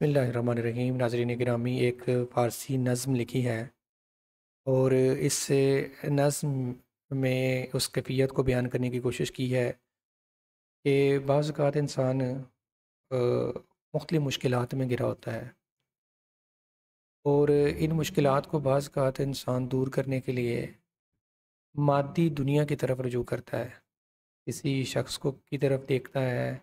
بسم اللہ الرحمن الرحیم۔ ناظرین گرامی، ایک فارسی نظم لکھی ہے اور اس نظم میں اس کیفیت کو بیان کرنے کی کوشش کی ہے کہ بعض اوقات انسان مختلف مشکلات میں گرا ہوتا ہے اور ان مشکلات کو بعض اوقات انسان دور کرنے کے لیے مادی دنیا کی طرف رجوع کرتا ہے، کسی شخص کو کی طرف دیکھتا ہے،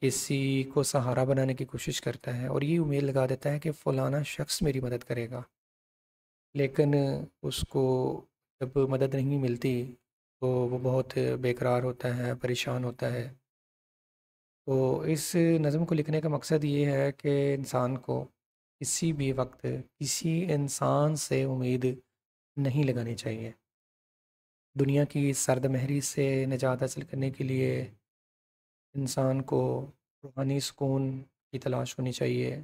کسی کو سہارا بنانے کی کوشش کرتا ہے اور یہ امید لگا دیتا ہے کہ فلانا شخص میری مدد کرے گا، لیکن اس کو جب مدد نہیں ملتی تو وہ بہت بے قرار ہوتا ہے، پریشان ہوتا ہے۔ تو اس نظم کو لکھنے کا مقصد یہ ہے کہ انسان کو کسی بھی وقت کسی انسان سے امید نہیں لگانی چاہیے۔ دنیا کی سرد مہری سے نجات حاصل کرنے کے لیے انسان کو روحانی سکون کی تلاش ہونی چاہیے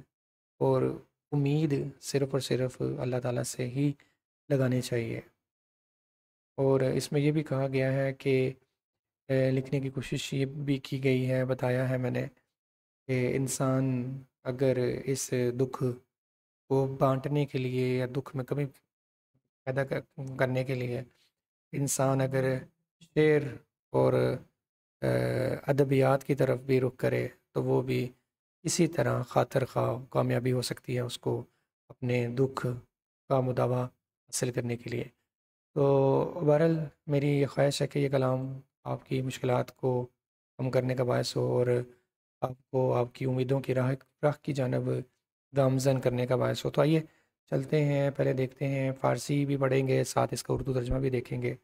اور امید صرف اور صرف اللہ تعالیٰ سے ہی لگانی چاہیے۔ اور اس میں یہ بھی کہا گیا ہے کہ لکھنے کی کوشش یہ بھی کی گئی ہے، بتایا ہے میں نے کہ انسان اگر اس دکھ کو بانٹنے کے لیے یا دکھ میں کمی پیدا کرنے کے لیے انسان اگر شعر اور ادبیات کی طرف بھی رخ کرے تو وہ بھی اسی طرح خاطر خواہ کامیابی ہو سکتی ہے اس کو اپنے دکھ کا مداوع حاصل کرنے کے لیے۔ تو بہرحال میری یہ خواہش ہے کہ یہ کلام آپ کی مشکلات کو کم کرنے کا باعث ہو اور آپ کو آپ کی امیدوں کی راہ کی جانب گامزن کرنے کا باعث ہو۔ تو آئیے چلتے ہیں، پہلے دیکھتے ہیں، فارسی بھی پڑھیں گے، ساتھ اس کا اردو ترجمہ بھی دیکھیں گے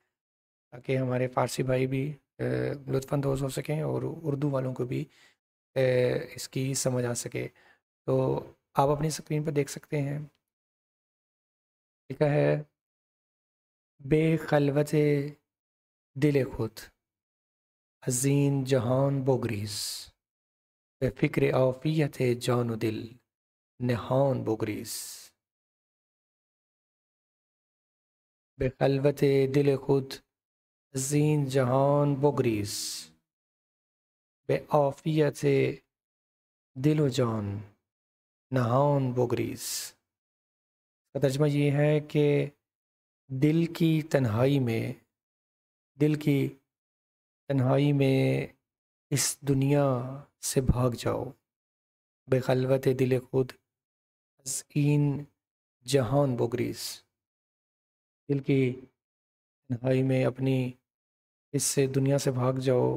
تاکہ ہمارے فارسی بھائی بھی لطف اندوز ہو سکیں اور اردو والوں کو بھی اس کی سمجھ آ سکے۔ تو آپ اپنی اسکرین پر دیکھ سکتے ہیں، لکھا ہے بے خلوت دل خود حزین جہان بگریز، بے فکر عافیت جان و دل نہان بگریز۔ بے خلوت دل خود حزین جہان بگریز، بے عافیت دل و جان نہان بگریز۔ کا ترجمہ یہ ہے کہ دل کی تنہائی میں، دل کی تنہائی میں اس دنیا سے بھاگ جاؤ، بے خلوت دل خود حزین جہان بگریز۔ دل کی تنہائی میں اپنی اس سے دنیا سے بھاگ جاؤ،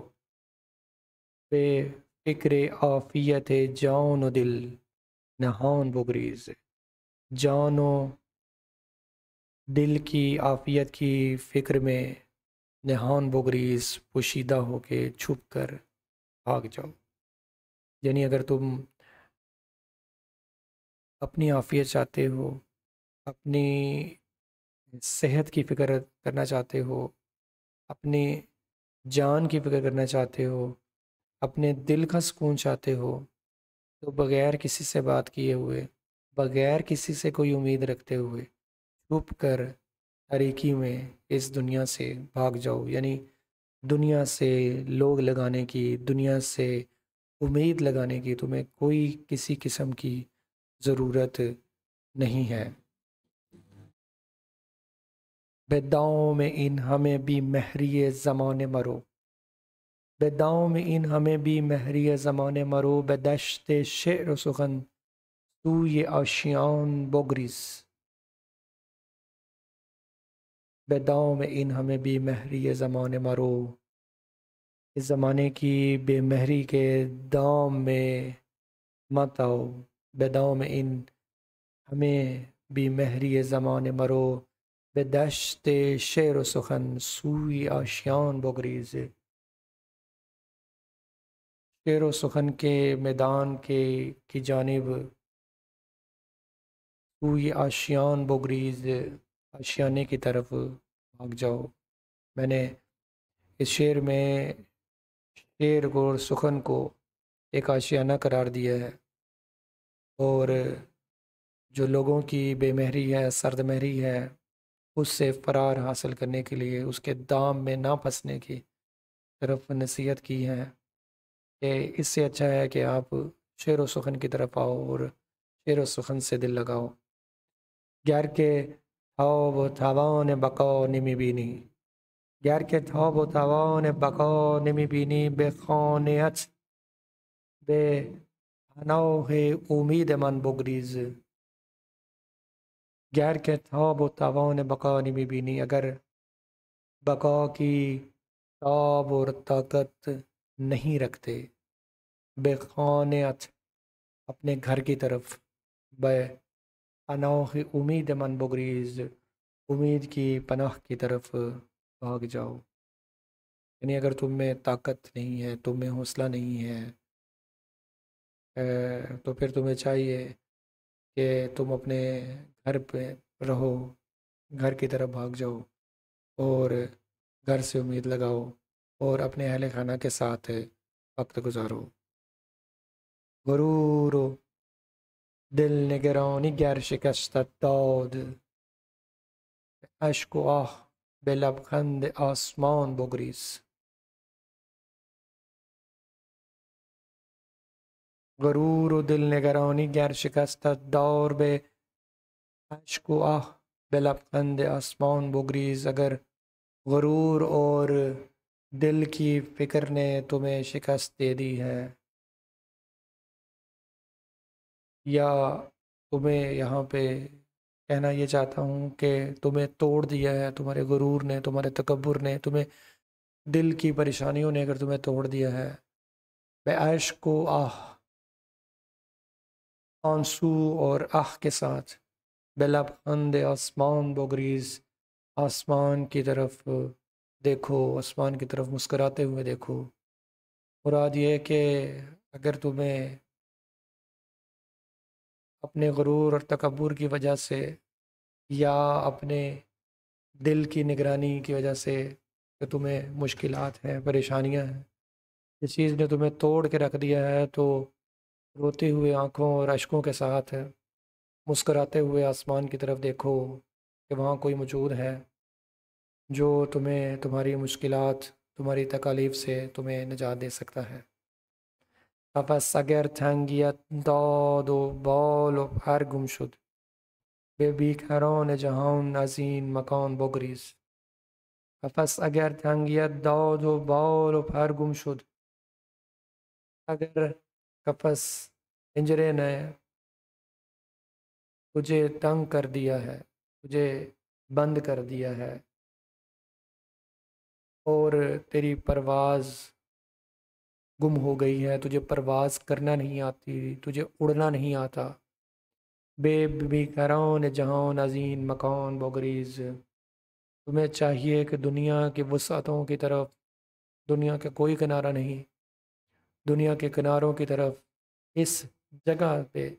بے فکر عافیت جان و دل نہان بگریز۔ جان و دل کی عافیت کی فکر میں نہان بگریز، پوشیدہ ہو کے چھپ کر بھاگ جاؤ۔ یعنی اگر تم اپنی عافیت چاہتے ہو، اپنی صحت کی فکر کرنا چاہتے ہو، اپنی جان کی فکر کرنا چاہتے ہو، اپنے دل کا سکون چاہتے ہو، تو بغیر کسی سے بات کیے ہوئے، بغیر کسی سے کوئی امید رکھتے ہوئے چھپ کر تاریکی میں اس دنیا سے بھاگ جاؤ۔ یعنی دنیا سے لوگ لگانے کی، دنیا سے امید لگانے کی تمہیں کوئی کسی قسم کی ضرورت نہیں ہے۔ بداؤں میں ان ہمیں بھی مہری زمانے مرو، بداؤں میں ان ہمیں بھی مہری زمانے مرو، بدشت شعر و سخن سوی آشیان بگریز۔ بداؤں میں ان ہمیں بھی مہری زمانے مرو، اس زمانے کی بے مہری کے دام میں مت آؤ، بداؤں میں ان ہمیں بھی مہری زمانے مرو، بدشت شعر و سخن سوی آشیان بگریز۔ شعر و سخن کے میدان کی جانب سوی آشیان بگریز، آشیانے کی طرف بھاگ جاؤ۔ میں نے اس شعر میں شعر اور سخن کو ایک آشیانہ قرار دیا ہے اور جو لوگوں کی بے مہری ہے، سرد مہری ہے، اس سے فرار حاصل کرنے کے لیے، اس کے دام میں نہ پھنسنے کی طرف نصیحت کی ہے کہ اس سے اچھا ہے کہ آپ شعر و سخن کی طرف آؤ اور شعر و سخن سے دل لگاؤ. گر که تاب و توان بقا نمی بینی، گر که تاب و توان بقا نمی بینی، به خانه‌ات به پناه امید من بگریز. گر که تاب و توان بقا نمی بینی، اگر بقا کی تاب اور طاقت نہیں رکھتے، بے خانعت اپنے گھر کی طرف، بے پناہ امید من بگریز امید کی پناہ کی طرف بھاگ جاؤ. یعنی اگر تم میں طاقت نہیں ہے، تم میں حوصلہ نہیں ہے، تو پھر تمہیں چاہیے کہ تم اپنے گھر پہ رہو، گھر کی طرف بھاگ جاؤ اور گھر سے امید لگاؤ اور اپنے اہل خانہ کے ساتھ وقت گزارو. غرور و دل نگرانی گر شکستت داد، اشک و آه به لبخند آسمان بگریز. غرور و دل نگرانی گر شکستت دار، به اشک و آه به لبخند آسمان بگریز. اگر غرور اور دل کی فکر نے تمہیں شکست دے دی ہے، یا تمہیں یہاں پہ کہنا یہ چاہتا ہوں کہ تمہیں توڑ دیا ہے، تمہارے غرور نے، تمہارے تکبر نے، تمہیں دل کی پریشانیوں نے اگر تمہیں توڑ دیا ہے، بے اشک و آہ، آنسو اور آہ کے ساتھ، بلبخند آسمان بگریز، آسمان کی طرف دیکھو، آسمان کی طرف مسکراتے ہوئے دیکھو. مراد یہ ہے کہ اگر تمہیں اپنے غرور اور تکبر کی وجہ سے یا اپنے دل کی نگرانی کی وجہ سے کہ تمہیں مشکلات ہیں، پریشانیاں ہیں، اس چیز نے تمہیں توڑ کے رکھ دیا ہے، تو روتے ہوئے آنکھوں اور اشکوں کے ساتھ مسکراتے ہوئے آسمان کی طرف دیکھو کہ وہاں کوئی موجود ہے جو تمہیں تمہاری مشکلات، تمہاری تکالیف سے تمہیں نجات دے سکتا ہے. پس اگر تنگیت داد و بال و پر گم شد، به بیکران جهان از این مکان بگریز. پس اگر تنگیت داد و بال و پر گم شد، اگر کپس پنجرے نے تجھے تنگ کر دیا ہے، تجھے بند کر دیا ہے اور تیری پرواز گم ہو گئی ہے، تجھے پرواز کرنا نہیں آتی، تجھے اڑنا نہیں آتا، بے بیکران جہان عظیم مکان بگریز. تمہیں چاہیے کہ دنیا کی وسعتوں کی طرف، دنیا کا کوئی کنارہ نہیں، دنیا کے کناروں کی طرف، اس جگہ پہ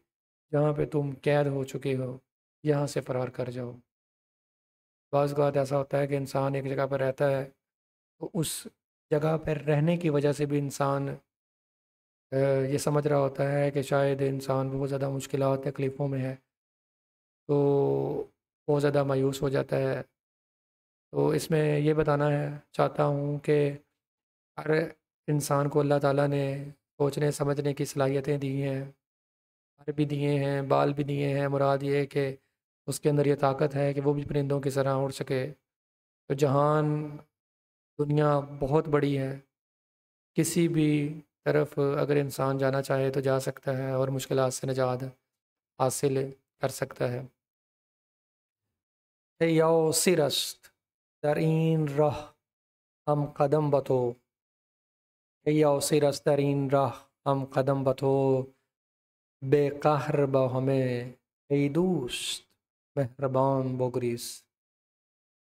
جہاں پہ تم قید ہو چکے ہو، یہاں سے فرار کر جاؤ. بعض اوقات ایسا ہوتا ہے کہ انسان ایک جگہ پر رہتا ہے تو اس جگہ پر رہنے کی وجہ سے بھی انسان یہ سمجھ رہا ہوتا ہے کہ شاید انسان بہت زیادہ مشکلات تکلیفوں میں ہے، تو بہت زیادہ مایوس ہو جاتا ہے. تو اس میں یہ بتانا ہے چاہتا ہوں کہ ہر انسان کو اللہ تعالیٰ نے سوچنے سمجھنے کی صلاحیتیں دی ہیں، پر بھی دیے ہیں، بال بھی دیے ہیں. مراد یہ ہے کہ اس کے اندر یہ طاقت ہے کہ وہ بھی پرندوں کی طرح اڑ سکے. تو جہان، دنیا بہت بڑی ہے، کسی بھی طرف اگر انسان جانا چاہے تو جا سکتا ہے اور مشکلات سے نجات حاصل کر سکتا ہے. ای یاسر است در این راه هم قدم به تو، ای یاسر است در این راه هم قدم به تو، بے قہر با ہمیں ای دوست مہربان بگریز.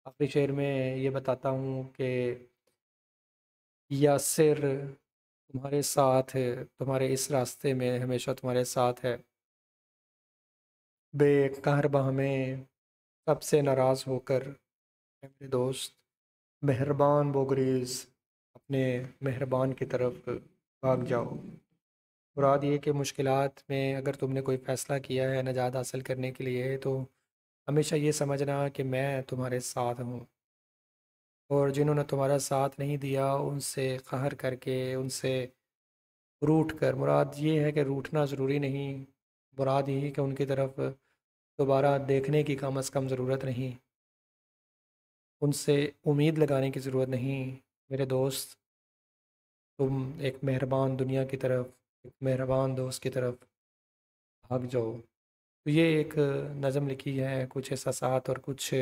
آخری شعر میں یہ بتاتا ہوں کہ یاسر تمہارے ساتھ ہے، تمہارے اس راستے میں ہمیشہ تمہارے ساتھ ہے. بے قہر با ہمیں، سب سے ناراض ہو کر اے میرے دوست، مہربان بگریز، اپنے مہربان کی طرف بھاگ جاؤ. مراد یہ کہ مشکلات میں اگر تم نے کوئی فیصلہ کیا ہے نجات حاصل کرنے کے لیے، تو ہمیشہ یہ سمجھنا کہ میں تمہارے ساتھ ہوں، اور جنہوں نے تمہارا ساتھ نہیں دیا ان سے قہر کر کے، ان سے روٹ کر، مراد یہ ہے کہ روٹنا ضروری نہیں، مراد یہی کہ ان کی طرف دوبارہ دیکھنے کی کم از کم ضرورت نہیں، ان سے امید لگانے کی ضرورت نہیں۔ میرے دوست، تم ایک مہربان دنیا کی طرف، ایک مہربان دوست کی طرف بھاگ جاؤ۔ تو یہ ایک نظم لکھی ہے، کچھ احساسات اور کچھ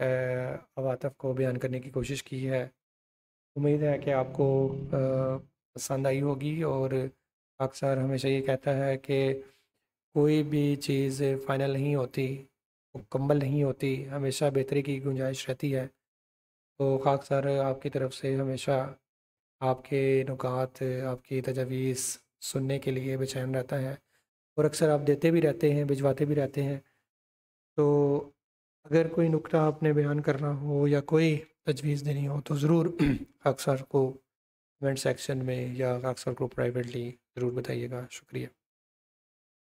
عواطف کو بیان کرنے کی کوشش کی ہے۔ امید ہے کہ آپ کو پسند آئی ہوگی، اور اکثر ہمیشہ یہ کہتا ہے کہ کوئی بھی چیز فائنل نہیں ہوتی، مکمل نہیں ہوتی، ہمیشہ بہتری کی گنجائش رہتی ہے۔ تو خاک سار آپ کی طرف سے ہمیشہ آپ کے نکات، آپ کی تجاویز سننے کے لیے بے چین رہتا ہے، اور اکثر آپ دیتے بھی رہتے ہیں، بھجواتے بھی رہتے ہیں۔ تو اگر کوئی نکتہ آپ نے بیان کرنا ہو یا کوئی تجویز دینی ہو تو ضرور خاک سار کو کمنٹ سیکشن میں یا خاک سار کو پرائیویٹلی ضرور بتائیے گا۔ شکریہ۔